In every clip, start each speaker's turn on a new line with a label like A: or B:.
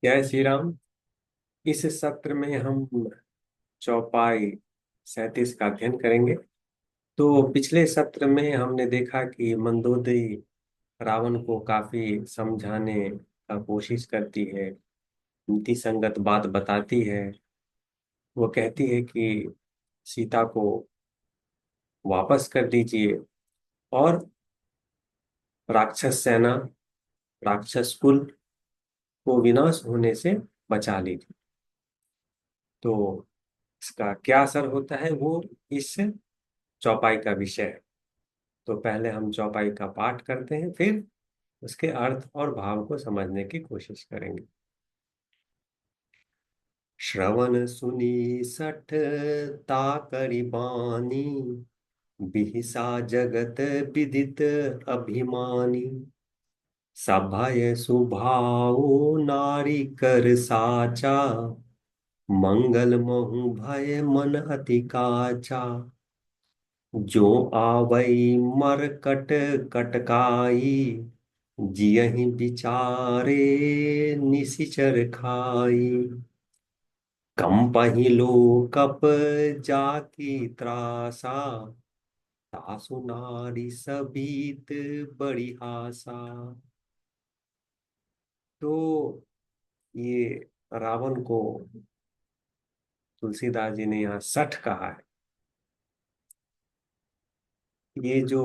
A: जय श्री राम। इस सत्र में हम चौपाई 37 का अध्ययन करेंगे। तो पिछले सत्र में हमने देखा कि मंदोदरी रावण को काफी समझाने का कोशिश करती है, नीति संगत बात बताती है। वो कहती है कि सीता को वापस कर दीजिए और राक्षस सेना, राक्षस कुल को विनाश होने से बचा लीजिए। तो इसका क्या असर होता है वो इस चौपाई का विषय है। तो पहले हम चौपाई का पाठ करते हैं, फिर उसके अर्थ और भाव को समझने की कोशिश करेंगे। श्रवण सुनी सठ ताकरि बानी, बिहिसा जगत विदित अभिमानी। सभय सुभाव नारी कर साचा, मंगल महु भय मन अति काचा। जो आवई मरकट कटकाई, जियहि बिचारे निशिचर खाई। कंपहि लो कप जाकी त्रासा, तासु नारी सबीत बड़ी आशा। तो ये रावण को तुलसीदास जी ने यहाँ सठ कहा है। ये जो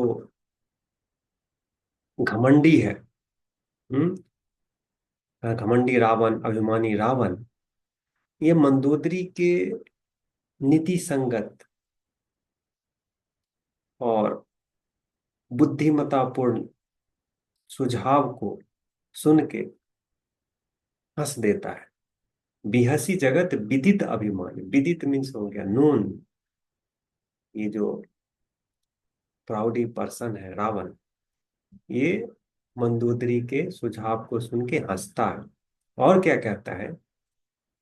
A: घमंडी है, हम्म, घमंडी रावण, अभिमानी रावण, ये मंदोदरी के नीति संगत और बुद्धिमतापूर्ण सुझाव को सुन के हंस देता है। बिहसी जगत विदित अभिमानी, विदित मीन्स हो गया नोन। ये जो प्राउडी पर्सन है रावण, ये मंदोदरी के सुझाव को सुन के हंसता है। और क्या कहता है?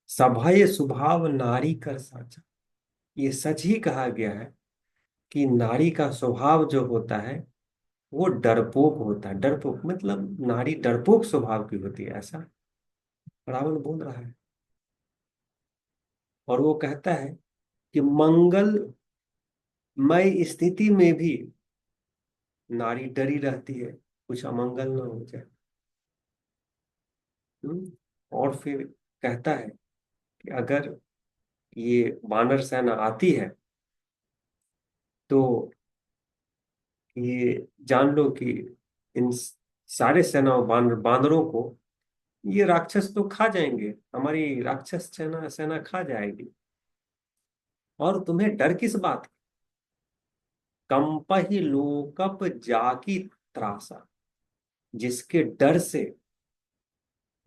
A: सभय स्वभाव नारी कर साचा। ये सच ही कहा गया है कि नारी का स्वभाव जो होता है वो डरपोक होता है। डरपोक मतलब नारी डरपोक स्वभाव की होती है, ऐसा रावण बोल रहा है। और वो कहता है कि मंगलमय स्थिति में भी नारी डरी रहती है, कुछ अमंगल ना हो जाए। और फिर कहता है कि अगर ये वानर सेना आती है तो ये जान लो कि इन सारे सेनाओं, बानरों को ये राक्षस तो खा जाएंगे, हमारी राक्षस सेना सेना खा जाएगी। और तुम्हें डर किस बात की? कंपहि लोकप जाकी त्रासा। जिसके डर से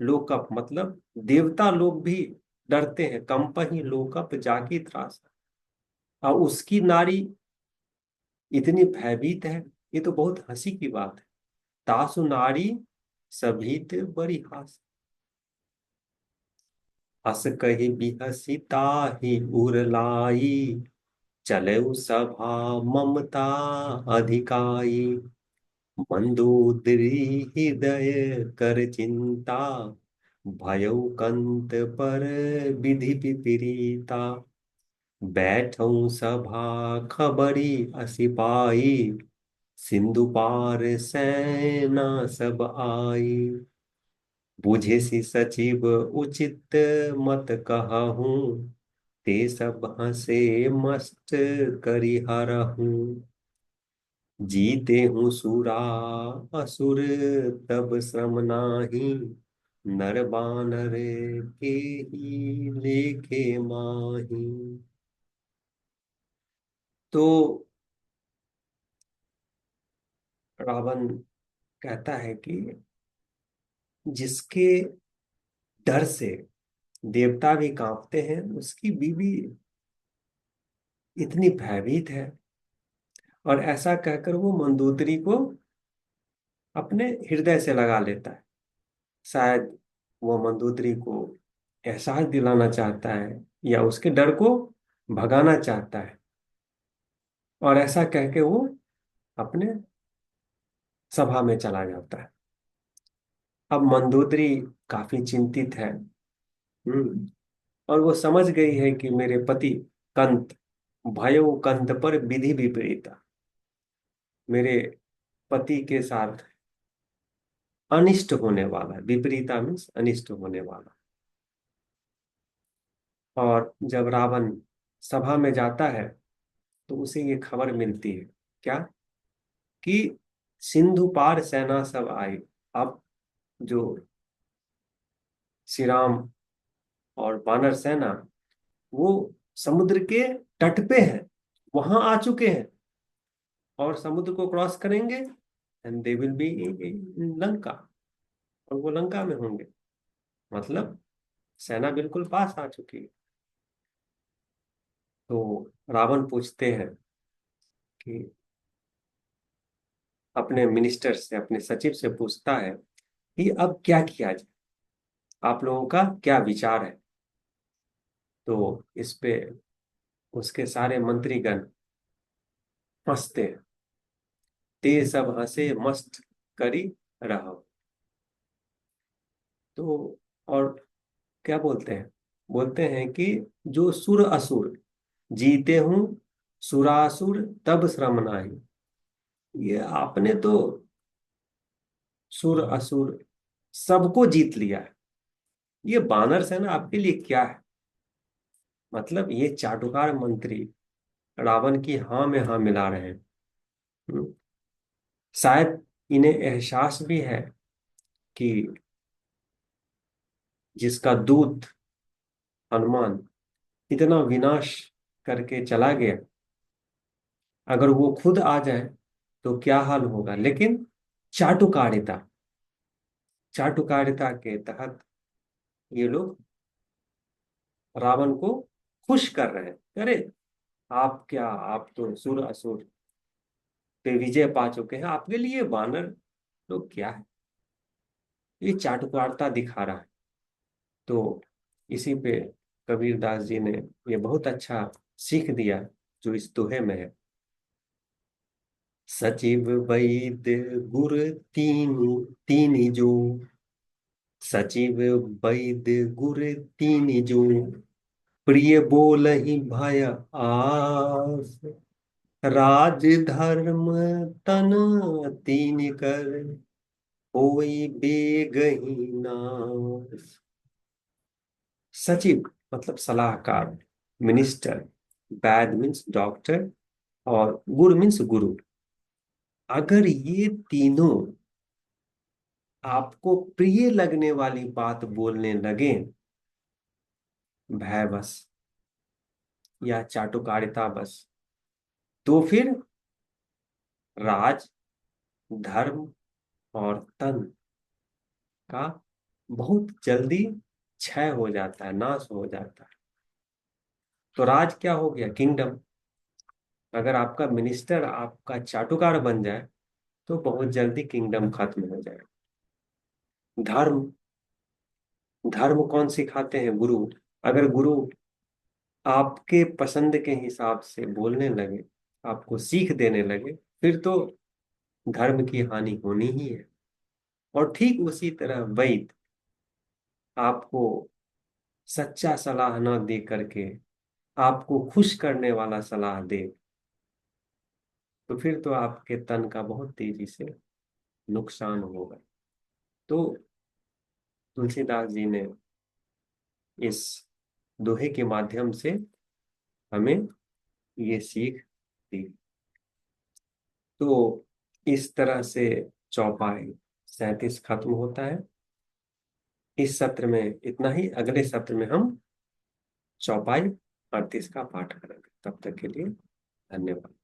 A: लोकप मतलब देवता लोग भी डरते हैं। कंपहि लोकप जाकी त्रासा, और उसकी नारी इतनी भयभीत है। ये तो बहुत हंसी की बात है। तासु नारी सभीत बड़ी हास, हस कहि बिहसी ताहि उर लाई। चलेउ सभा ममता अधिकाई, मंदोदरी हृदय कर चिंता। भयउ कंत पर विधि विपरीता। बैठऊ सभा खबरी असिपाई, सिंधु पार सेना सब आई। बुझे सचिव उचित मत कहूँ, ते सब हंसे मस्त करि हरहूँ। जीते हूँ सुरा असुर तब श्रम नाही, नर बानर के ही लेखे माही। तो रावण कहता है कि जिसके डर से देवता भी कांपते हैं, उसकी बीवी इतनी भयभीत है। और ऐसा कहकर वो मंदोदरी को अपने हृदय से लगा लेता है। शायद वो मंदोदरी को एहसास दिलाना चाहता है या उसके डर को भगाना चाहता है। और ऐसा कह के वो अपने सभा में चला जाता है। अब मंदोदरी काफी चिंतित है। और वो समझ गई है कि मेरे पति कंत, भयो कंत पर विधि विपरीता, मेरे पति के साथ अनिष्ट होने वाला है। विपरीता मीन्स अनिष्ट होने वाला। और जब रावण सभा में जाता है तो उसे ये खबर मिलती है, क्या, कि सिंधु पार सेना सब आई। अब जो श्री राम और वानर सेना, वो समुद्र के तट पे है, वहां आ चुके हैं, और समुद्र को क्रॉस करेंगे and they will be in Lanka, और वो लंका में होंगे। मतलब सेना बिल्कुल पास आ चुकी है। तो रावण पूछते हैं कि अपने मिनिस्टर से, अपने सचिव से पूछता है कि अब क्या किया जाए, आप लोगों का क्या विचार है। तो इस पे उसके सारे मंत्रीगण हंसते हैं, ते सब हंसे मस्त करी रहो। तो और क्या बोलते हैं, बोलते हैं कि जो सुर असुर जीते हूं, सुरासुर तब श्रम नाही। ये आपने तो सुर असुर सबको जीत लिया है, ये बानर सेना आपके लिए क्या है। मतलब ये चाटुकार मंत्री रावण की हाँ में हाँ मिला रहे हैं। हम्म, शायद इन्हें एहसास भी है कि जिसका दूत हनुमान इतना विनाश करके चला गया, अगर वो खुद आ जाए तो क्या हाल होगा। लेकिन चाटुकारिता, चाटुकारिता के तहत ये लोग रावण को खुश कर रहे हैं। अरे आप क्या, आप तो सुर असुर पे विजय पा चुके हैं, आपके लिए वानर लोग क्या है। ये चाटुकारिता दिखा रहा है। तो इसी पे कबीर दास जी ने ये बहुत अच्छा सीख दिया, जो इस दोहे में है। सचिव वैद्य गुर तीन, तीन जो, सचिव वैद्य गुर तीन जो, प्रिय बोलहि भय आस, राज धर्म तन तीन कर, होई बेगहि नास। सचिव मतलब सलाहकार, मिनिस्टर, वैद मीन्स डॉक्टर, और गुरु मीन्स गुरु। अगर ये तीनों आपको प्रिय लगने वाली बात बोलने लगे, भय बस या चाटुकारिता बस, तो फिर राज, धर्म और तन का बहुत जल्दी क्षय हो जाता है, नाश हो जाता है। तो राज क्या हो गया, किंगडम। अगर आपका मिनिस्टर आपका चाटुकार बन जाए तो बहुत जल्दी किंगडम खत्म हो जाए। धर्म, धर्म कौन सिखाते हैं, गुरु। अगर गुरु आपके पसंद के हिसाब से बोलने लगे, आपको सीख देने लगे, फिर तो धर्म की हानि होनी ही है। और ठीक उसी तरह वैद आपको सच्चा सलाह न दे करके आपको खुश करने वाला सलाह दे, तो फिर तो आपके तन का बहुत तेजी से नुकसान होगा। तो तुलसीदास जी ने इस दोहे के माध्यम से हमें ये सीख दी। तो इस तरह से चौपाई 37 खत्म होता है। इस सत्र में इतना ही, अगले सत्र में हम चौपाई 38 का पाठ करेंगे। तब तक के लिए धन्यवाद।